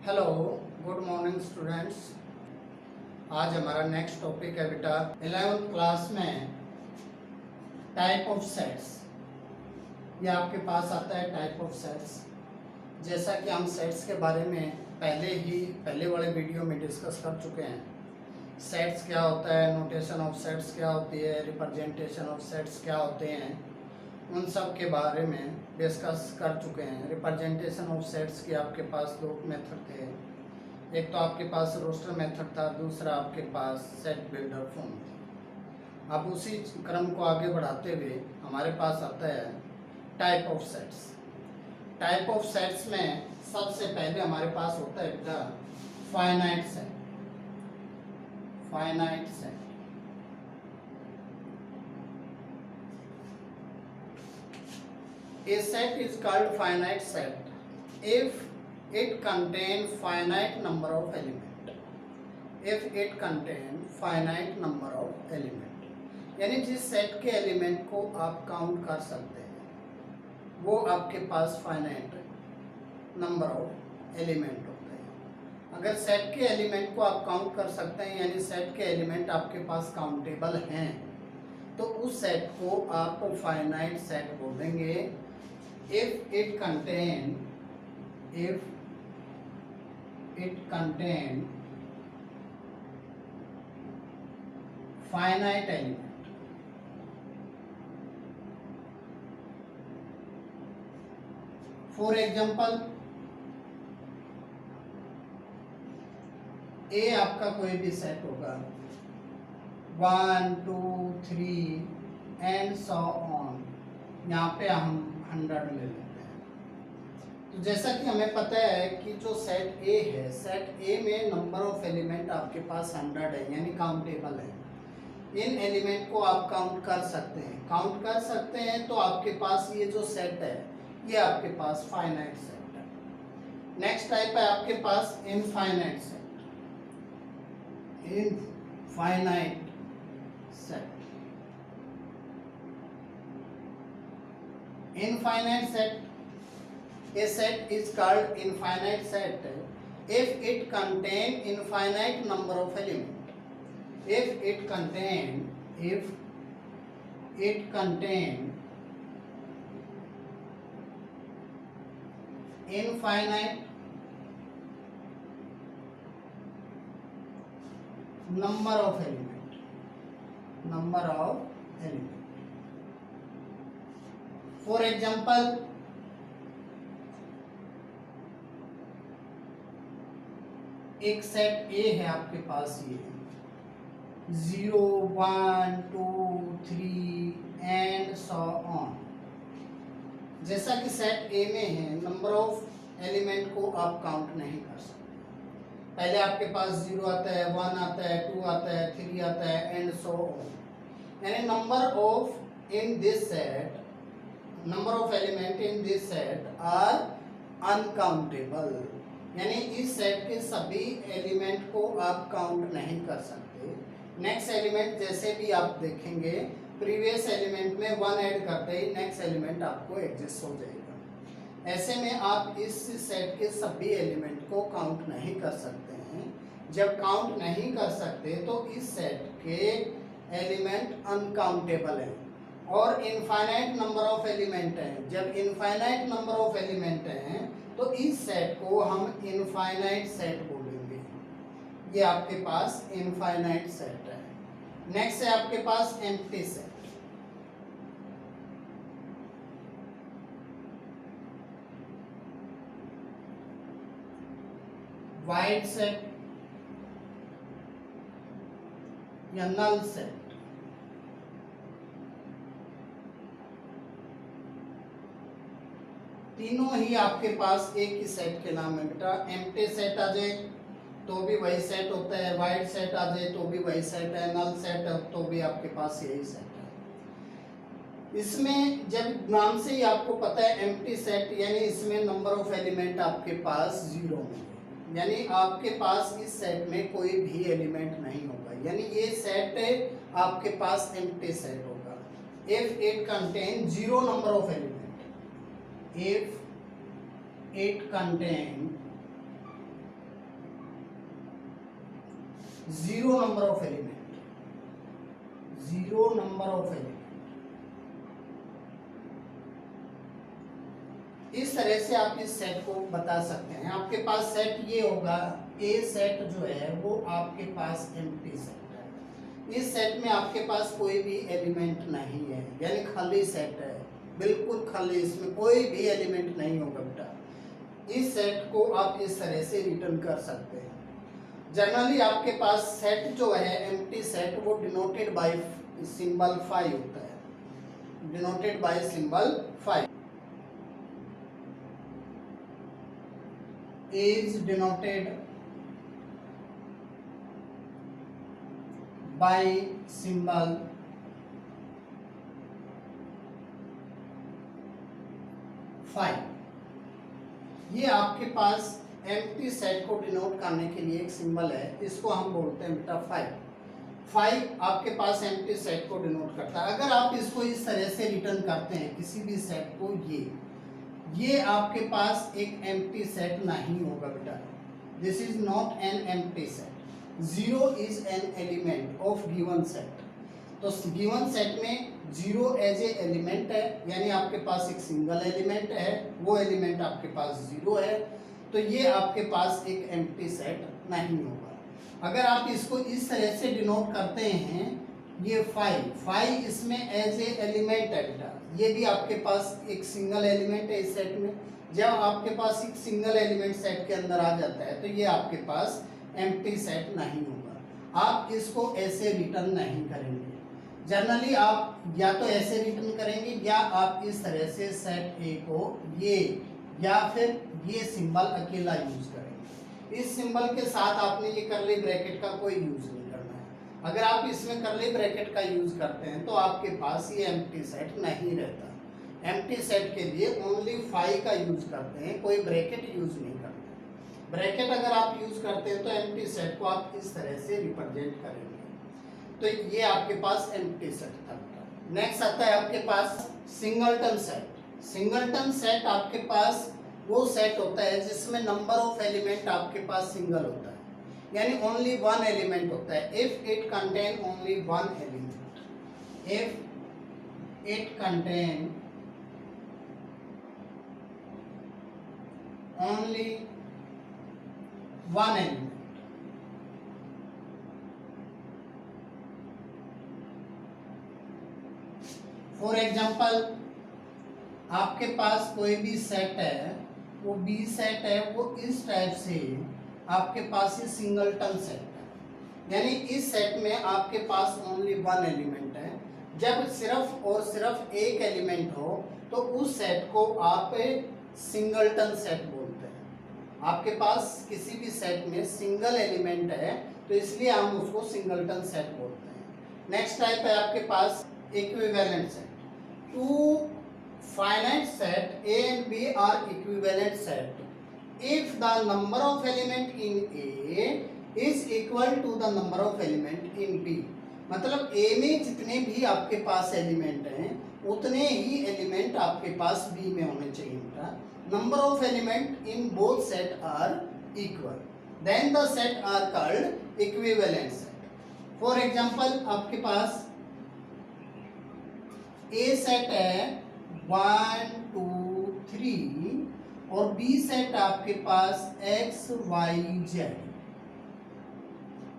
Hello, good morning students. आज हमारा next topic है बेटा 11th क्लास में टाइप ऑफ सेट्स। ये आपके पास आता है टाइप ऑफ सेट्स। जैसा कि हम सेट्स के बारे में पहले वाले वीडियो में डिस्कस कर चुके हैं। सेट्स क्या होता है, नोटेशन ऑफ सेट्स क्या होती है, रिप्रेजेंटेशन ऑफ सेट्स क्या होते हैं, उन सब के बारे में डिस्कस कर चुके हैं। रिप्रेजेंटेशन ऑफ सेट्स की आपके पास दो मेथड थे। एक तो आपके पास रोस्टर मेथड था, दूसरा आपके पास सेट बिल्डर फॉर्म था। अब उसी क्रम को आगे बढ़ाते हुए हमारे पास आता है type of sets. Type of sets में सबसे पहले हमारे पास होता है बेटा finite set. Finite set A set is called finite set if it contain finite number of element. If it contain finite number of element, यानी जिस सेट के एलिमेंट को आप काउंट कर सकते हैं वो आपके पास फाइनाइट नंबर ऑफ एलिमेंट होते हैं। अगर सेट के एलिमेंट को आप काउंट कर सकते हैं यानी सेट के एलिमेंट आपके पास काउंटेबल हैं तो उस सेट को आप फाइनाइट सेट बोलेंगे। if it contain finite element, for example A आपका कोई भी सेट होगा 1 2 3 एंड सो ऑन। यहाँ पे हम 100 ले लेते हैं। तो जैसा कि हमें पता है कि जो सेट ए है, सेट ए में नंबर ऑफ एलिमेंट आपके पास 100 है यानी काउंटेबल है। इन एलिमेंट को आप काउंट कर सकते हैं तो आपके पास ये जो सेट है ये आपके पास फाइनाइट सेट है। नेक्स्ट टाइप है आपके पास infinite set. Infinite set infinite set. A set is called infinite set if it contain infinite number of element. If it contain infinite number of element. For example एक set ए है आपके पास, ये 0 1 2 3 and so on. जैसा कि set ए में है number of element को आप काउंट नहीं कर सकते। पहले आपके पास 0 आता है, 1 आता है, 2 आता है, 3 आता है एंड सो ऑन। यानी number of in this set number of element in this set are uncountable. यानी इस सेट के सभी एलिमेंट को आप काउंट नहीं कर सकते। नेक्स्ट एलिमेंट जैसे भी आप देखेंगे प्रीवियस एलिमेंट में 1 ऐड करते ही नेक्स्ट एलिमेंट आपको एडजस्ट हो जाएगा। ऐसे में आप इस सेट के सभी एलिमेंट को काउंट नहीं कर सकते हैं। जब काउंट नहीं कर सकते तो इस सेट के एलिमेंट अनकाउंटेबल हैं और इनफाइनाइट नंबर ऑफ एलिमेंट हैं। जब इनफाइनाइट नंबर ऑफ एलिमेंट हैं तो इस सेट को हम इनफाइनाइट सेट बोलेंगे। ये आपके पास इनफाइनाइट सेट है। नेक्स्ट है आपके पास एम्प्टी सेट। वाइड सेट या नल सेट। तीनों ही आपके पास एक ही सेट के नाम है बेटा। एम्प्टी सेट आ जाए तो भी वही सेट होता है, वाइड सेट आ जाए तो भी वही सेट है, नल सेट है तो भी आपके पास यही सेट है। इसमें जब नाम से ही आपको पता है एम्प्टी सेट यानी इसमें नंबर ऑफ एलिमेंट आपके पास 0 होंगे। यानी आपके पास इस सेट में कोई भी एलिमेंट नहीं होगा। यानी ये सेट आपके पास एम्प्टी सेट होगा if it contain 0 number of element. if it contain zero number of element, zero number of element. इस तरह से आप इस सेट को बता सकते हैं। आपके पास सेट ये होगा, ए सेट जो है वो आपके पास एम्प्टी सेट है। इस सेट में आपके पास कोई भी एलिमेंट नहीं है, यानी खाली सेट है, बिल्कुल खाली, इसमें कोई भी एलिमेंट नहीं होगा बेटा। इस सेट को आप इस तरह से रिटर्न कर सकते हैं। जनरली आपके पास सेट जो है एम्प्टी सेट वो डिनोटेड बाय सिंबल 5 होता है, denoted by symbol 5 is denoted by symbol 5। ये आपके पास एम्प्टी सेट को डिनोट करने के लिए एक सिंबल है, इसको हम बोलते हैं बेटा 5। 5 आपके पास एम्प्टी सेट को डिनोट करता है। अगर आप इसको इस तरह से रिटर्न करते हैं किसी भी सेट को, ये आपके पास एक एम्प्टी सेट नहीं होगा बेटा। This is not an empty set. Zero is an element of given set. तो गिवन सेट में जीरो एज ए एलिमेंट है, यानी आपके पास एक सिंगल एलिमेंट है, वो एलिमेंट आपके पास जीरो है, तो ये आपके पास एक एम्प्टी सेट नहीं होगा। अगर आप इसको इस तरह से डिनोट करते हैं, ये 5 इसमें एज ए एलिमेंट है बेटा, ये भी आपके पास एक सिंगल एलिमेंट है इस सेट में। जब आपके पास एक सिंगल एलिमेंट सेट के अंदर आ जाता है तो ये आपके पास एम्प्टी सेट नहीं होगा। आप इसको ऐसे रिटर्न नहीं करेंगे। जनरली आप या तो ऐसे रिटर्न करेंगे या आप इस तरह से सेट ए को ये या फिर ये सिंबल अकेला यूज करेंगे। इस सिंबल के साथ आपने ये कर्ली ब्रैकेट का कोई यूज नहीं करना है। अगर आप इसमें कर्ली ब्रैकेट का यूज करते हैं तो आपके पास ये एम्प्टी सेट नहीं रहता। एम्प्टी सेट के लिए ओनली 5 का यूज करते हैं, कोई ब्रैकेट यूज नहीं करते। ब्रैकेट अगर आप यूज करते हैं तो एम्प्टी सेट को आप इस तरह से रिप्रेजेंट करेंगे। तो ये आपके पास एम्प्टी सेट था। नेक्स्ट आता है आपके पास सिंगलटन सेट। सिंगलटन सेट आपके पास वो सेट होता है जिसमें नंबर ऑफ एलिमेंट आपके पास सिंगल होता है, यानी ओनली वन एलिमेंट होता है। If it contain only one element, if it contain only one element. For example आपके पास कोई भी सेट है, वो बी सेट है, वो इस टाइप से आपके पास ये सिंगलटन सेट है, यानी इस सेट में आपके पास ओनली वन एलिमेंट है। जब सिर्फ और सिर्फ एक एलिमेंट हो तो उस सेट को आप सिंगलटन सेट बोलते हैं। आपके पास किसी भी सेट में सिंगल एलिमेंट है तो इसलिए हम उसको सिंगलटन सेट बोलते हैं। नेक्स्ट टाइप है आपके पास equivalent set. Two finite set A and B are equivalent set if the number of element in A is equal to the number of element in B। मतलब A में जितने भी आपके पास एलिमेंट हैं उतने ही एलिमेंट आपके पास B में होने चाहिए बेटा। Number of element in both set are equal, then the set are called equivalent set. For example आपके पास A सेट है 1 2 3 और बी सेट आपके पास x y z।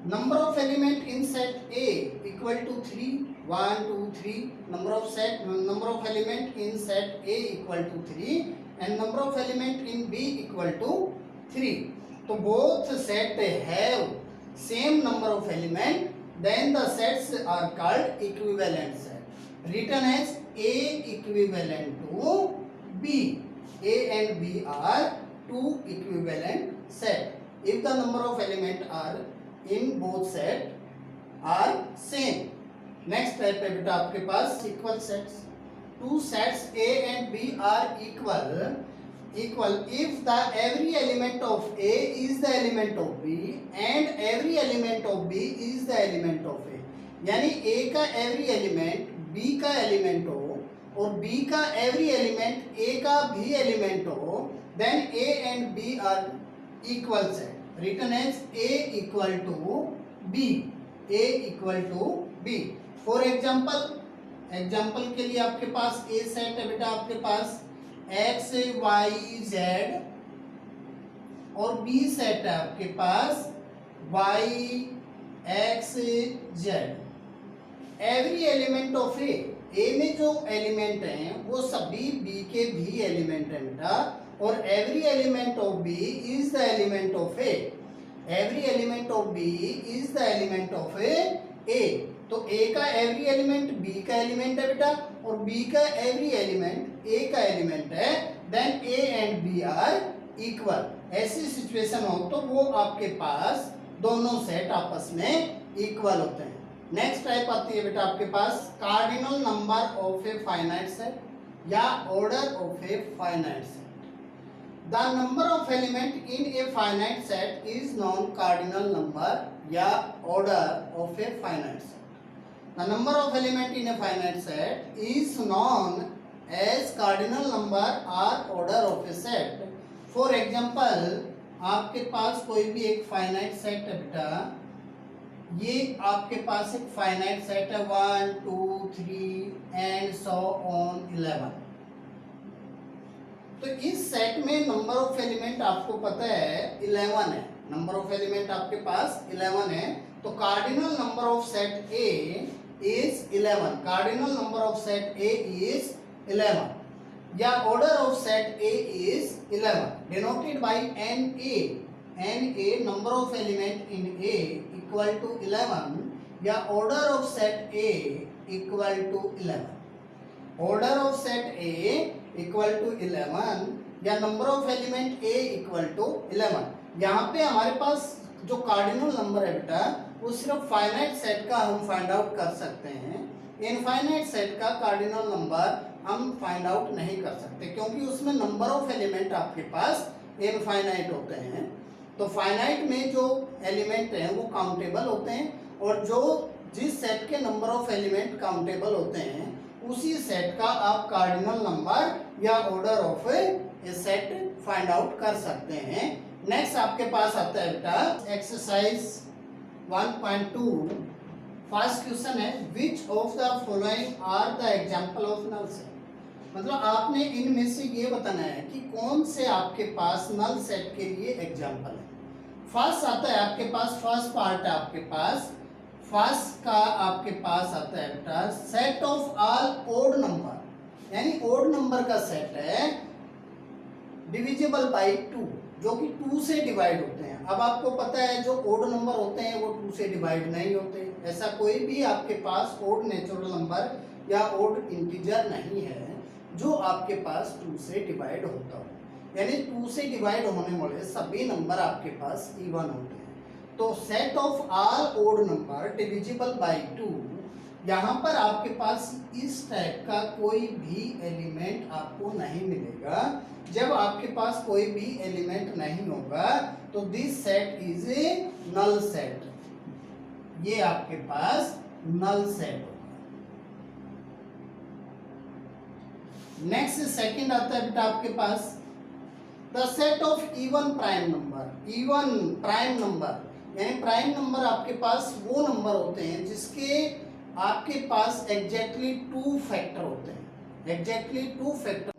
Number of element in set A equal to 3 1 2 3। Number of element in set A equal to 3 and number of element in B equal to 3। तो both set have same number of element, then the sets are called equivalent set, written as A equivalent to B. A and B are two equivalent set if the number of element are in both set are same। next type है बेटा आपके पास equal sets। two sets A and B are equal if the every element of A is the element of B and every element of B is the element of A। यानी A का every element B का element हो और B का every element A का भी element हो, then A and B are equal set, written as A equal to B, A equal to B. For example के लिए आपके पास ए सेट है बेटा आपके पास एक्स वाई जेड, और बी सेट है आपके पास Y X Z. Every element of A में जो एलिमेंट हैं वो सभी बी के भी एलिमेंट हैं बेटा, और every element of B is the element of A. Every element of B is the element of A. तो ए का एवरी एलिमेंट बी का एलिमेंट है बेटा, और बी का एवरी एलिमेंट ए का एलिमेंट है, then A and B are equal. ऐसी सिचुएशन हो तो वो आपके पास दोनों सेट आपस में इक्वल होते हैं। नेक्स्ट टाइप आती है बेटा आपके पास cardinal number of a finite set या order of a finite set. The number of element in a finite set is known cardinal number या order of a finite set. The number of element in a finite set is known as cardinal number or order of a set. For example आपके पास कोई भी एक finite set है बेटा, ये आपके पास एक फाइनाइट सेट है 1 2 3 एंड सो ऑन 11। तो इस सेट में नंबर ऑफ एलिमेंट आपको पता है 11 है, नंबर ऑफ एलिमेंट आपके पास 11 है। तो cardinal number of set A is 11, cardinal number of set A is 11 या order of set A is 11 denoted by n A number of element in A equal to 11 या order of set A equal to 11। Order of set A equal to 11 या number of element A equal to 11। यहाँ पे हमारे पास जो cardinal number है बेटा वो सिर्फ फाइनाइट सेट का हम फाइंड आउट कर सकते हैं, इनफाइनाइट सेट का कार्डिनल नंबर हम फाइंड आउट नहीं कर सकते, क्योंकि उसमें नंबर ऑफ एलिमेंट आपके पास इनफाइनाइट होते हैं। तो फाइनाइट में जो एलिमेंट हैं वो काउंटेबल होते हैं, और जो जिस सेट के नंबर ऑफ एलिमेंट काउंटेबल होते हैं उसी सेट का आप कार्डिनल नंबर या order of a set find out कर सकते हैं। नेक्स्ट आपके पास आता है बेटा एक्सरसाइज 1.2। फर्स्ट क्वेश्चन है which of the following are the example of null set. मतलब आपने इनमें से ये बताना है कि कौन से आपके पास नल सेट के लिए एग्जांपल है। फर्स्ट आता है आपके पास, फर्स्ट पार्ट है आपके पास, फर्स्ट का आपके पास आता है बेटा set of all odd number, यानी ओड नंबर का सेट है डिविजिबल बाय 2, जो कि 2 से डिवाइड होते हैं। अब आपको पता है जो ओड नंबर होते हैं वो 2 से डिवाइड नहीं होते, ऐसा कोई भी आपके पास ओड नेचुरल नंबर या ओड इंटीजर नहीं है जो आपके पास 2 से डिवाइड होता हो, यानी 2 से डिवाइड होने वाले सभी नंबर आपके पास इवन होते हैं। तो set of all odd number divisible by 2, यहाँ पर आपके पास इस टाइप का कोई भी एलिमेंट आपको नहीं मिलेगा। जब आपके पास कोई भी एलिमेंट नहीं होगा तो this set is a null set, ये आपके पास नल सेट होगा। नेक्स्ट सेकंड आता है बेटा आपके पास the set of even prime number. Even prime number यानी प्राइम नंबर आपके पास वो नंबर होते हैं जिसके आपके पास एग्जैक्टली 2 फैक्टर होते हैं। एग्जैक्टली 2 फैक्टर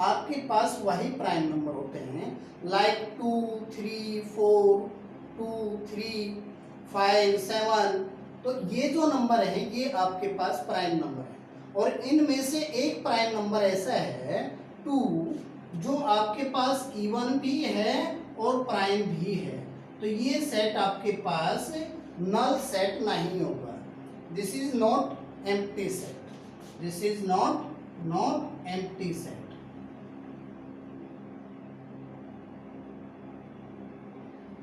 आपके पास वही प्राइम नंबर होते हैं, लाइक 2 3 4 2 3 5 7। तो ये जो नंबर है ये आपके पास प्राइम नंबर है, और इनमें से एक प्राइम नंबर ऐसा है 2 जो आपके पास इवन भी है और प्राइम भी है। तो ये सेट आपके पास नल सेट नहीं होगा। This is not empty set, this is not empty set.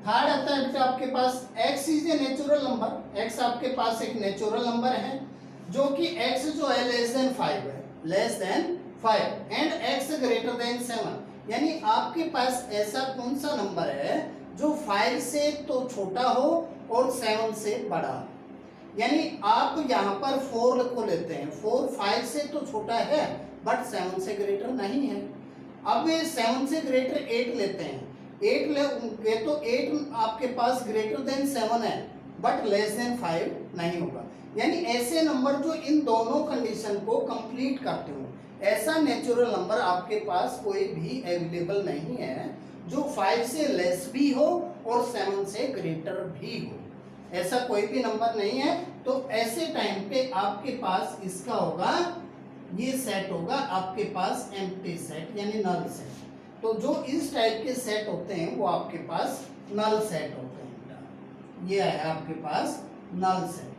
Third आता है बेटा आपके पास x is a natural number. x आपके पास एक नेचुरल नंबर है जो कि x जो है लेस देन 5 है, less than 5 and x greater than 7। यानी आपके पास ऐसा कौन सा नंबर है जो 5 से तो छोटा हो और 7 से बड़ा हो। यानी आप यहाँ पर 4 को लेते हैं, 4 5 से तो छोटा है बट 7 से ग्रेटर नहीं है। अब 7 से ग्रेटर 8 लेते हैं, 8 ले तो 8 आपके पास ग्रेटर देन 7 है, बट लेस देन 5 नहीं होगा। यानी ऐसे नंबर जो इन दोनों कंडीशन को कंप्लीट करते हो, ऐसा नेचुरल नंबर आपके पास कोई भी अवेलेबल नहीं है जो 5 से लेस भी हो और 7 से ग्रेटर भी हो, ऐसा कोई भी नंबर नहीं है। तो ऐसे टाइम पे आपके पास इसका होगा, ये सेट होगा आपके पास एम्प्टी सेट यानी नल सेट। तो जो इस टाइप के सेट होते हैं वो आपके पास नल सेट होते हैं। ये है आपके पास नल सेट।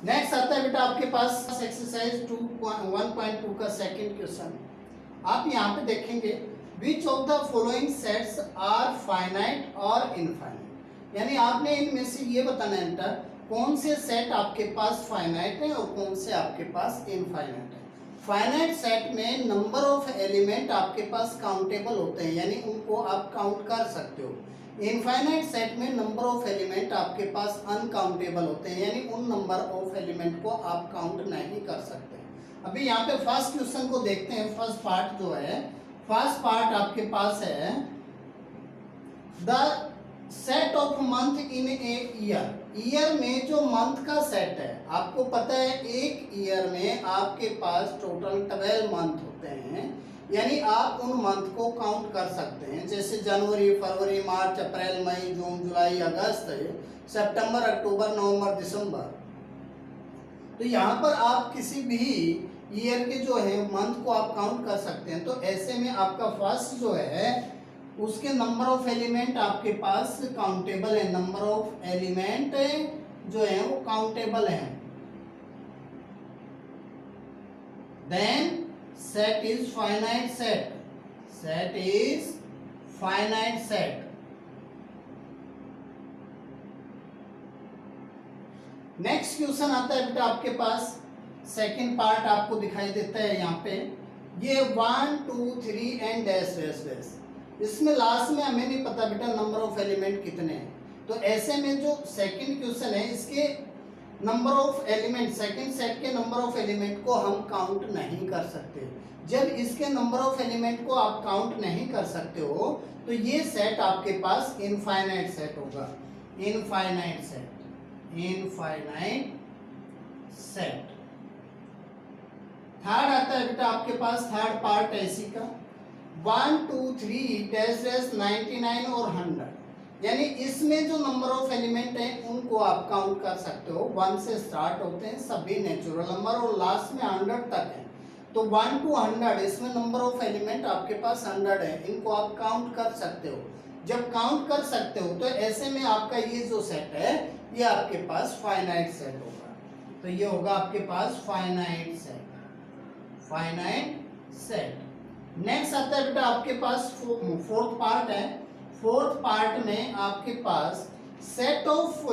नेक्स्ट आता है बेटा आपके पास एक्सरसाइज 1.2 का सेकंड क्वेश्चन। आप यहाँ पे देखेंगे which of the following sets are finite और इनफाइनाइट, यानी आपने इनमें से ये बताना है बेटा कौन से सेट आपके पास फाइनाइट है और कौन से आपके पास इनफाइनाइट है। फाइनाइट सेट में नंबर ऑफ एलिमेंट आपके पास काउंटेबल होते हैं, यानी उनको आप काउंट कर सकते हो। इनफाइनाइट सेट में नंबर ऑफ एलिमेंट आपके पास अनकाउंटेबल होते हैं, यानी उन नंबर ऑफ एलिमेंट को आप काउंट नहीं कर सकते। अभी यहाँ पे फर्स्ट क्वेश्चन को देखते हैं। फर्स्ट पार्ट जो है, फर्स्ट पार्ट आपके पास है the set of month in a year. Year में जो मंथ का सेट है, आपको पता है एक ईयर में आपके पास टोटल 12 मंथ होते हैं, यानी आप उन मंथ को काउंट कर सकते हैं। जैसे जनवरी, फरवरी, मार्च, अप्रैल, मई, जून, जुलाई, अगस्त, सितंबर, अक्टूबर, नवंबर, दिसंबर। तो यहाँ पर आप किसी भी ईयर के जो है मंथ को आप काउंट कर सकते हैं। तो ऐसे में आपका फर्स्ट जो है उसके नंबर ऑफ एलिमेंट आपके पास काउंटेबल है, नंबर ऑफ एलिमेंट जो है वो काउंटेबल है। Then set is finite set, set is finite set. Next question आता है बेटा आपके पास, सेकंड पार्ट आपको दिखाई देता है यहाँ पे, ये 1 2 3 एंड डैश डैश डैश। इसमें लास्ट में हमें नहीं पता बेटा नंबर ऑफ एलिमेंट कितने हैं। तो ऐसे में जो सेकंड क्वेश्चन है इसके number of element, second set के नंबर ऑफ एलिमेंट को हम काउंट नहीं कर सकते। जब इसके नंबर ऑफ एलिमेंट को आप काउंट नहीं कर सकते हो तो ये सेट आपके पास इनफाइनाइट सेट होगा, infinite set, infinite set. Third आता है बेटा आपके पास, थर्ड पार्ट है इसी का 1 2 3 डैश डैश 99 और 100, यानी इसमें जो नंबर ऑफ एलिमेंट है उनको आप काउंट कर सकते हो। 1 से स्टार्ट होते हैं सभी नेचुरल नंबर और लास्ट में 100 तक है। तो 1 to 100 इसमें नंबर ऑफ एलिमेंट आपके पास 100 है, इनको आप काउंट कर सकते हो। जब काउंट कर सकते हो तो ऐसे में आपका ये जो सेट है ये आपके पास फाइनाइट सेट होगा। तो ये होगा आपके पास finite set, finite set. Next आता है बेटा आपके पास फोर्थ पार्ट है। फोर्थ पार्ट में आपके पास set of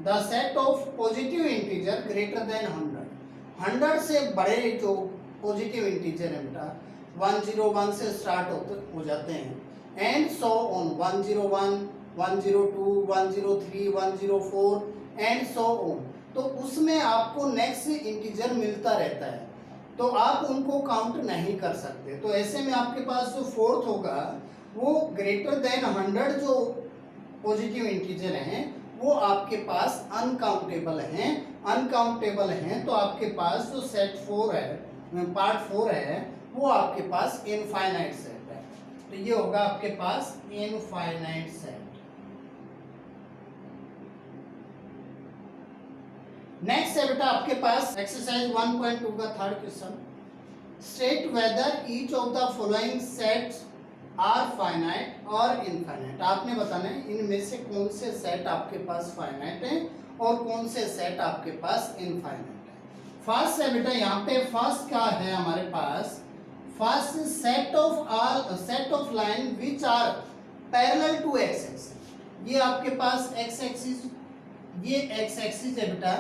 the set of positive integer greater than 100 से बड़े जो पॉजिटिव इंटीजर है बेटा 101 से स्टार्ट हो जाते हैं and so on 101 102 103 104 and so on. तो उसमें आपको नेक्स्ट इंटीजर मिलता रहता है, तो आप उनको काउंट नहीं कर सकते। तो ऐसे में आपके पास जो फोर्थ होगा वो ग्रेटर देन 100 जो पॉजिटिव इंटीजर हैं वो आपके पास अनकाउंटेबल हैं, अनकाउंटेबल हैं। तो आपके पास जो सेट 4 है, पार्ट 4 है, वो आपके पास इनफाइनाइट सेट है। तो ये होगा आपके पास इनफाइनाइट सेट। नेक्स्ट है बेटा आपके पास एक्सरसाइज 1.2 का third question, state whether each of the following sets are finite और इनफाइनाइट। आपने बताना है इनमें से कौन से सेट आपके पास फाइनाइट है और कौन से सेट आपके पास इनफाइनाइट है। फर्स्ट है बेटा यहाँ पे, फर्स्ट का है हमारे पास, first set of line which are parallel to x axis. ये आपके पास एक्स एक्सिस, ये एक्स एक्सिस है बेटा,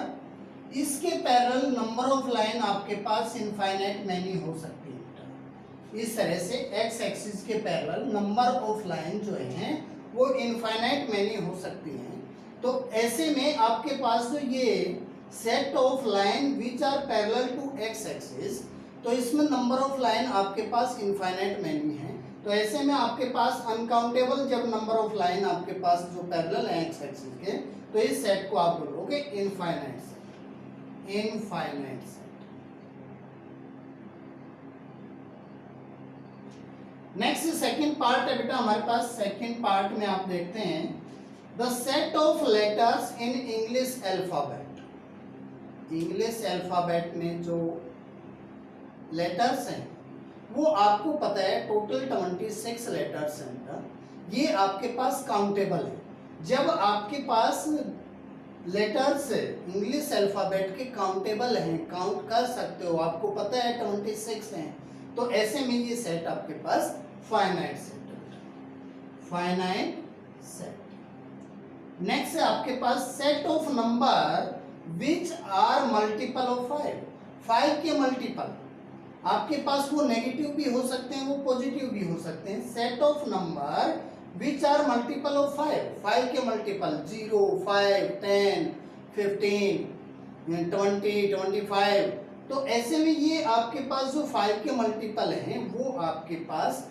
इसके पैरेलल नंबर ऑफ लाइन आपके पास इनफाइनाइट मैनी हो सकती है बेटा। इस तरह से एक्स एक्सिस के पैरेलल नंबर ऑफ लाइन जो हैं वो इनफाइनाइट मैनी हो सकती हैं। तो ऐसे में आपके पास जो ये set of line which are parallel to x axis, तो इसमें नंबर ऑफ लाइन आपके पास इनफाइनाइट मैनी है। तो ऐसे में आपके पास अनकाउंटेबल जब नंबर ऑफ लाइन आपके पास जो पैरेलल है एक्स एक्सिस के, तो इस सेट को आप बोलोगे infinite set, infinite set. Next second part है बेटा हमारे पास। सेकंड पार्ट में आप देखते हैं the set of letters in English alphabet. English alphabet में जो लेटर्स हैं वो आपको पता है टोटल 26 लेटर्स हैं। ये आपके पास काउंटेबल है। जब आपके पास लेटर्स इंग्लिश अल्फाबेट के काउंटेबल हैं, काउंट कर सकते हो, आपको पता है 26 हैं, तो ऐसे में ये सेट आपके पास फाइनाइट सेट है, फाइनाइट सेट। नेक्स्ट है आपके पास set of number which are multiple of 5। 5 के मल्टीपल आपके पास वो नेगेटिव भी हो सकते हैं, वो पॉजिटिव भी हो सकते हैं। Set of number which are multiple of 5, 5 के मल्टीपल 0, 5, 10, 15, 20, 25। तो ऐसे में ये आपके पास जो 5 के मल्टीपल हैं वो आपके पास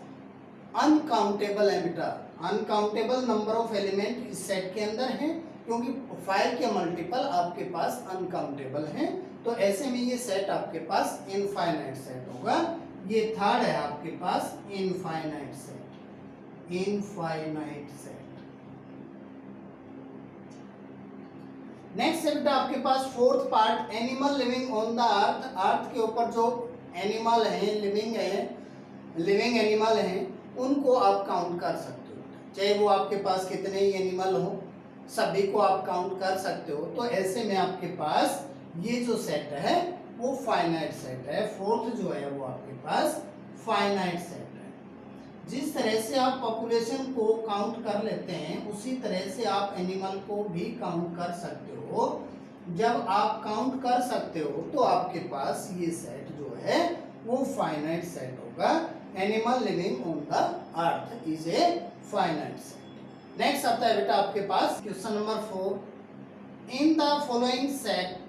अनकाउंटेबल है बेटा। अनकाउंटेबल नंबर ऑफ एलिमेंट इस सेट के अंदर हैं, क्योंकि 5 के मल्टीपल आपके पास अनकाउंटेबल हैं। तो ऐसे में ये सेट आपके पास इनफाइनाइट सेट होगा। ये थर्ड है आपके पास infinite set, infinite set. Next है बेटा आपके पास fourth part animal living on the earth. Earth के ऊपर जो एनिमल हैं, लिविंग एनिमल हैं, उनको आप काउंट कर सकते हो, चाहे वो आपके पास कितने ही एनिमल हो, सभी को आप काउंट कर सकते हो। तो ऐसे में आपके पास ये जो सेट है वो फाइनाइट सेट है। फोर्थ जो है वो आपके पास फाइनाइट सेट है। जिस तरह से आप पॉपुलेशन को काउंट कर लेते हैं उसी तरह से आप एनिमल को भी काउंट कर सकते हो। जब आप काउंट कर सकते हो तो आपके पास ये सेट जो है वो फाइनाइट सेट होगा। Animal living on the earth is a finite set. Next आता है बेटा आपके पास question number 4। In the following set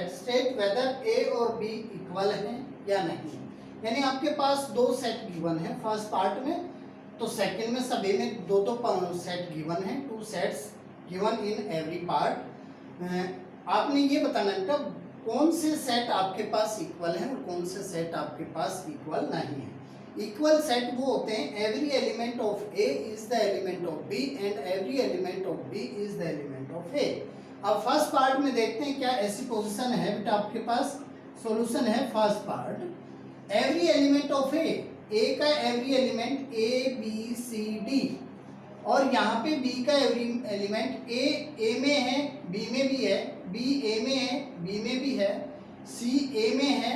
state whether A और बी इक्वल हैं या नहीं। यानी आपके पास दो सेट गिवन है फर्स्ट पार्ट में, तो सेकंड में सभी में दो सेट गिवन है, 2 sets given in every part. आपने ये बताना है कौन से सेट आपके पास इक्वल है और कौन से सेट आपके पास इक्वल नहीं है। इक्वल सेट वो होते हैं every element of A is the element of B and every element of B is the element of A. अब फर्स्ट पार्ट में देखते हैं क्या ऐसी पोजीशन है बेटा आपके पास। सॉल्यूशन है first part every element of A का every element A B C D, और यहाँ पे बी का एवरी एलिमेंट ए में है, बी में भी है, बी ए में है, बी में भी है, सी ए में है,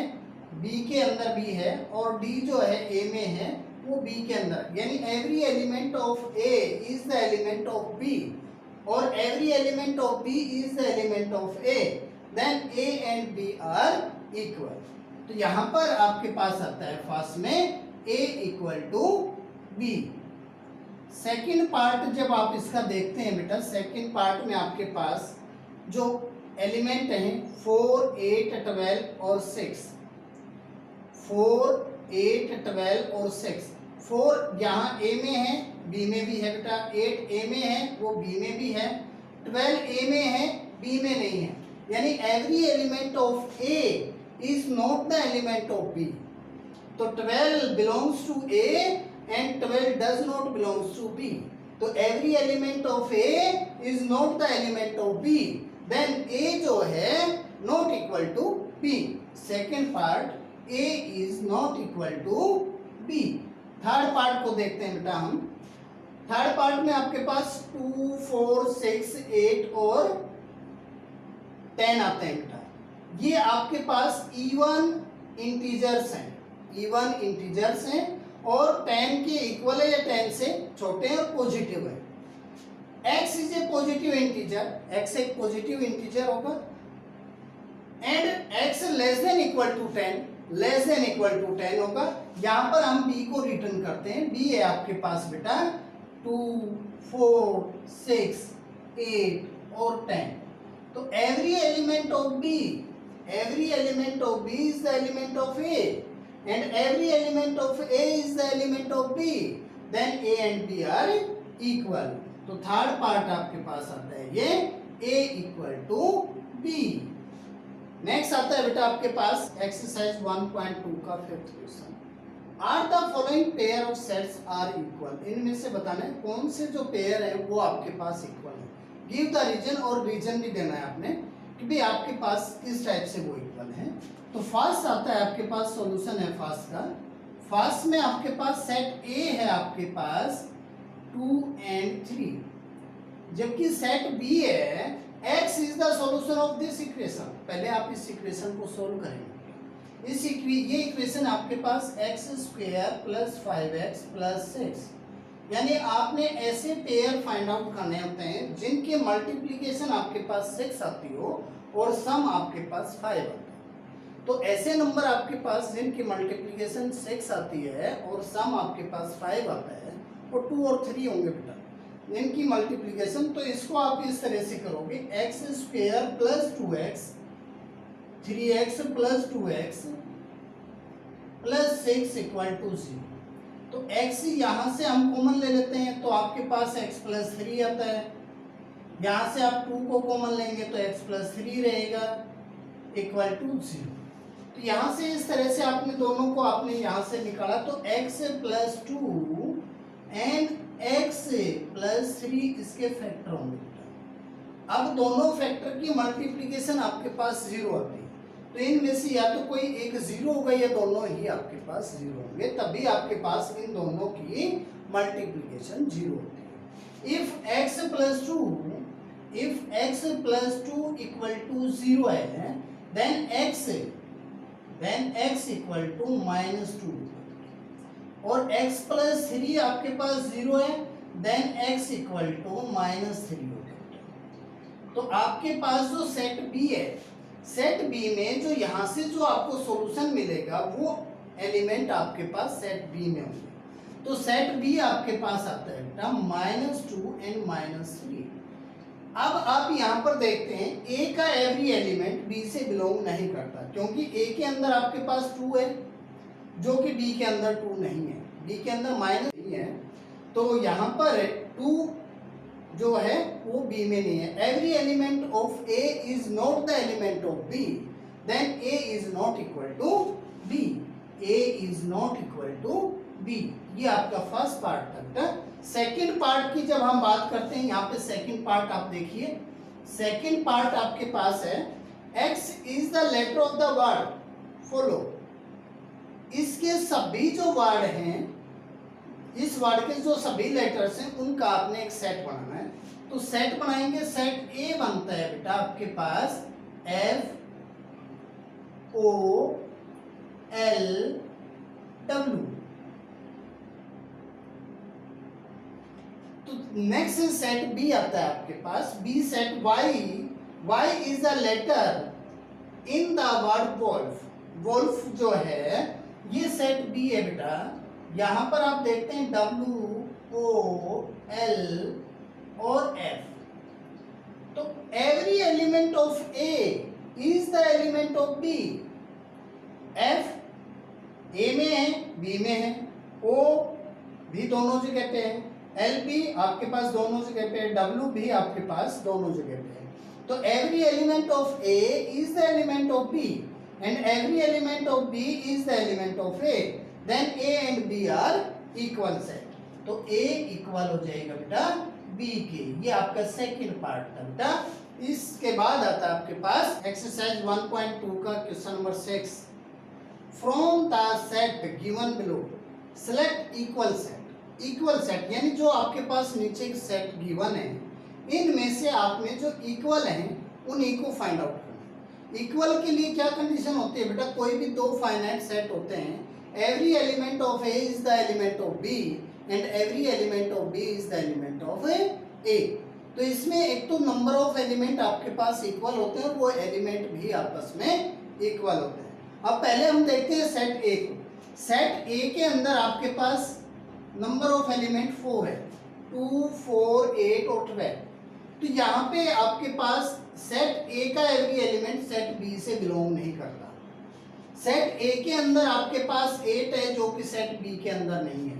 बी के अंदर भी है, और डी जो है ए में है वो बी के अंदर। यानी every element of A is the element of B और every element of B is the element of A, then A and B are equal. तो यहाँ पर आपके पास आता है फर्स्ट में A equal to B. Second part जब आप इसका देखते हैं बेटा, सेकेंड पार्ट में आपके पास जो एलिमेंट हैं 4, 8, 12 और 6, 4, 8, 12 और 6। 4 यहाँ ए में है, बी में भी है बेटा, 8 ए में है, वो बी में भी है, 12 ए में है, बी में नहीं है। यानी every element of A is not the element of B. तो 12 belongs to A and 12 does not belongs to B. तो every element of A is not the element of B. Then A जो है not equal to B. Second part A is not equal to B. Third part को देखते हैं बेटा हम। Third part में आपके पास 2, 4, 6, 8 और 10 आते हैं बेटा। ये आपके पास इवन इंटीजर्स हैं, इवन इंटीजर्स हैं और 10 के इक्वल है या 10 से छोटे हैं और पॉजिटिव है। x is a positive integer, x एक पॉजिटिव इंटीजर होगा and x less than equal to 10, less than equal to 10 होगा। यहाँ पर हम b को रिटर्न करते हैं। b है आपके पास बेटा 2, 4, 6, 8 और 10। तो every element of b, every element of b is the element of a and every element of A is the element of B, then A and B are equal. तो third part आपके पास आता है ये A equal to B. Next आता है बेटा आपके पास एक्सरसाइज 1.2 का fifth question. Are the following pair of sets are equal. इनमें से बताना है कौन से जो पेयर है वो आपके पास इक्वल है. गिव द रीजन, और रीजन भी देना है आपने कि भाई आपके पास किस टाइप से वो इक्वल है. तो फर्स्ट आता है आपके पास सॉल्यूशन है फर्स्ट का. फर्स्ट में आपके पास सेट ए है आपके पास 2 and 3, जबकि सेट बी है x is the solution of this equation. पहले आप इस इक्वेशन को सोल्व करेंगे. ये इक्वेशन आपके पास x square plus 5x plus 6, यानी आपने ऐसे पेयर फाइंड आउट करने होते हैं जिनके मल्टीप्लिकेशन आपके पास 6 आती हो और सम आपके पास 5 आता है. तो ऐसे नंबर आपके पास जिनकी मल्टीप्लिकेशन 6 आती है और सम आपके पास 5 आता है, और 2 और 3 होंगे बेटा इनकी मल्टीप्लिकेशन. तो इसको आप इस तरह से करोगे x square plus 2x 3x plus 2x plus 6 equal to 0. तो x यहाँ से हम कॉमन ले लेते हैं तो आपके पास x प्लस 3 आता है. यहाँ से आप 2 को कॉमन लेंगे तो x प्लस 3 रहेगा इक्वल टू 0. तो यहाँ से इस तरह से आपने दोनों को आपने यहाँ से निकाला तो x plus 2 and x plus 3 इसके फैक्टर होंगे. अब दोनों फैक्टर की मल्टीप्लिकेशन आपके पास 0 आती है. तो इनमें से या तो कोई एक 0 होगा या दोनों ही आपके पास 0 होंगे, तभी आपके पास इन दोनों की मल्टीप्लिकेशन 0 होती है. If x plus 2 equal to 0 है देन x इक्वल टू -2, और x प्लस 3 आपके पास 0 है देन x इक्वल टू -3 होगा. तो आपके पास जो सेट बी है, सेट बी में जो यहाँ से जो आपको सॉल्यूशन मिलेगा वो एलिमेंट आपके पास सेट बी में होंगे. तो सेट बी आपके पास आता है बेटा -2 एंड -3. अब आप यहाँ पर देखते हैं ए का एवरी एलिमेंट बी से बिलोंग नहीं करता, क्योंकि ए के अंदर आपके पास 2 है जो कि बी के अंदर 2 नहीं है, बी के अंदर माइनस नहीं है. तो यहाँ पर 2 जो है वो बी में नहीं है. Every element of A is not the element of B, then A is not equal to B. A is not equal to B. ये आपका फर्स्ट पार्ट था. सेकंड पार्ट की जब हम बात करते हैं, यहाँ पे सेकंड पार्ट आप देखिए. सेकंड पार्ट आपके पास है x is the letter of the word follow. इसके सभी जो वर्ड हैं, इस वर्ड के जो सभी लेटर्स हैं उनका आपने एक सेट बनाना है. तो सेट बनाएंगे. सेट ए बनता है बेटा आपके पास F O L W. तो नेक्स्ट सेट बी आता है आपके पास B set Y is the letter in the word wolf. Wolf जो है ये सेट बी है बेटा. यहां पर आप देखते हैं W O L और F. तो every element of A is the element of B. F A में है B में है, O भी दोनों जगह पे है, L भी आपके पास दोनों जगह पे है, W भी आपके पास दोनों जगह पे है. तो every element of A is the element of B and every element of B is the element of A, then A and B are equal set. तो A इक्वल हो जाएगा बेटा B के. ये आपका सेकंड पार्ट था बेटा. इसके बाद आता है आपके पास एक्सरसाइज 1.2 का question number 6. From the set given below select equal set. Equal set यानी जो आपके पास नीचे एक सेट गिवन है, इनमें से आपने जो इक्वल हैं उन्हीं को फाइंड आउट करना. इक्वल के लिए क्या कंडीशन होती है बेटा, कोई भी दो फाइनाइट सेट होते हैं. Every element of A is the element of B and every element of B is the element of A. तो इसमें एक तो नंबर ऑफ एलिमेंट आपके पास इक्वल होते हैं, वो एलिमेंट भी आपस में इक्वल होते हैं. अब पहले हम देखते हैं सेट ए को. सेट ए के अंदर आपके पास नंबर ऑफ एलिमेंट 4 है, 2 4 8 और 12. तो यहाँ पे आपके पास सेट ए का एवरी एलिमेंट सेट बी से बिलोंग नहीं करता. सेट ए के अंदर आपके पास 8 है जो कि सेट बी के अंदर नहीं है,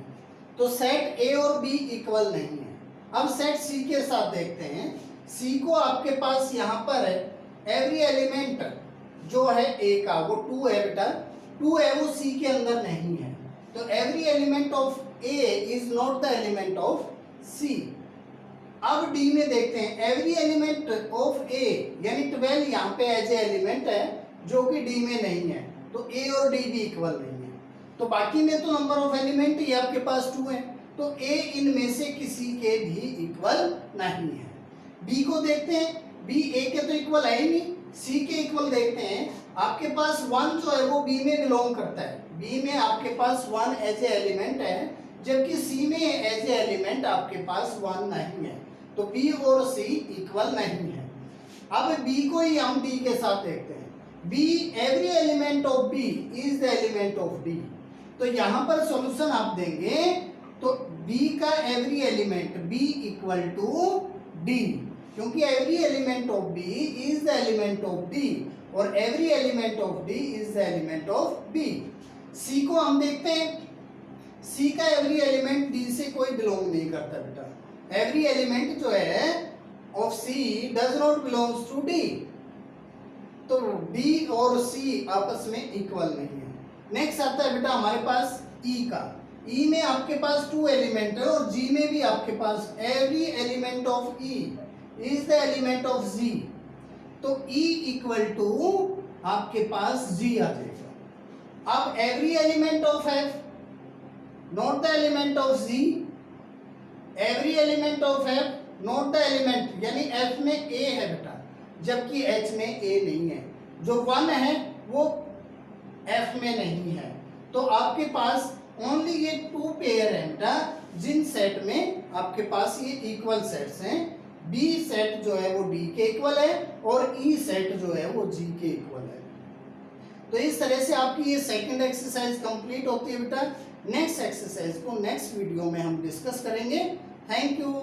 तो सेट ए और बी इक्वल नहीं है। अब सेट सी के साथ देखते हैं। सी को आपके पास यहाँ पर है एवरी एलिमेंट जो है ए का वो 2 है बेटा, 2 है वो सी के अंदर नहीं है, तो every element of A is not the element of C. अब डी में देखते हैं एवरी एलिमेंट ऑफ ए यानी 12 यहाँ पे एज ए एलिमेंट है जो कि डी में नहीं है, तो ए और डी भी इक्वल नहीं है। तो बाकी में तो नंबर ऑफ एलिमेंट ही आपके पास 2 है, तो ए इनमें से किसी के भी इक्वल नहीं है। बी को देखते हैं, बी ए के तो इक्वल है ही नहीं। सी के इक्वल देखते हैं, आपके पास 1 जो है वो बी में बिलोंग करता है, बी में आपके पास 1 एज ए एलिमेंट है, जबकि सी में एज ए एलिमेंट आपके पास 1 नहीं है, तो बी और सी इक्वल नहीं है। अब बी को ही हम डी के साथ देखते हैं। B every element of B is the element of D, तो यहां पर सॉल्यूशन आप देंगे तो बी का every element B equal to D, क्योंकि every element of B is the element of D और every element of D is the element of B. C को हम देखते हैं, सी का एवरी एलिमेंट डी से कोई बिलोंग नहीं करता बेटा, एवरी एलिमेंट जो है of C does not belongs to D, तो डी और सी आपस में इक्वल नहीं है। नेक्स्ट आता है बेटा हमारे पास ई का। ई में आपके पास 2 एलिमेंट है और जी में भी आपके पास every element of E is the element of G, तो ई इक्वल टू आपके पास जी आ जाएगा। अब every element of F not the element of G, every element of F not the element, यानी एफ में ए है बेटा जबकि एच में ए नहीं है, जो 1 है वो एफ में नहीं है, तो आपके पास ओनली ये 2 पेयर है बेटा जिन सेट में आपके पास ये इक्वल सेट्स हैं। बी सेट जो है वो डी के इक्वल है और ई सेट जो है वो जी के इक्वल है। तो इस तरह से आपकी ये सेकंड एक्सरसाइज कंप्लीट होती है बेटा। नेक्स्ट एक्सरसाइज को नेक्स्ट वीडियो में हम डिस्कस करेंगे। Thank you.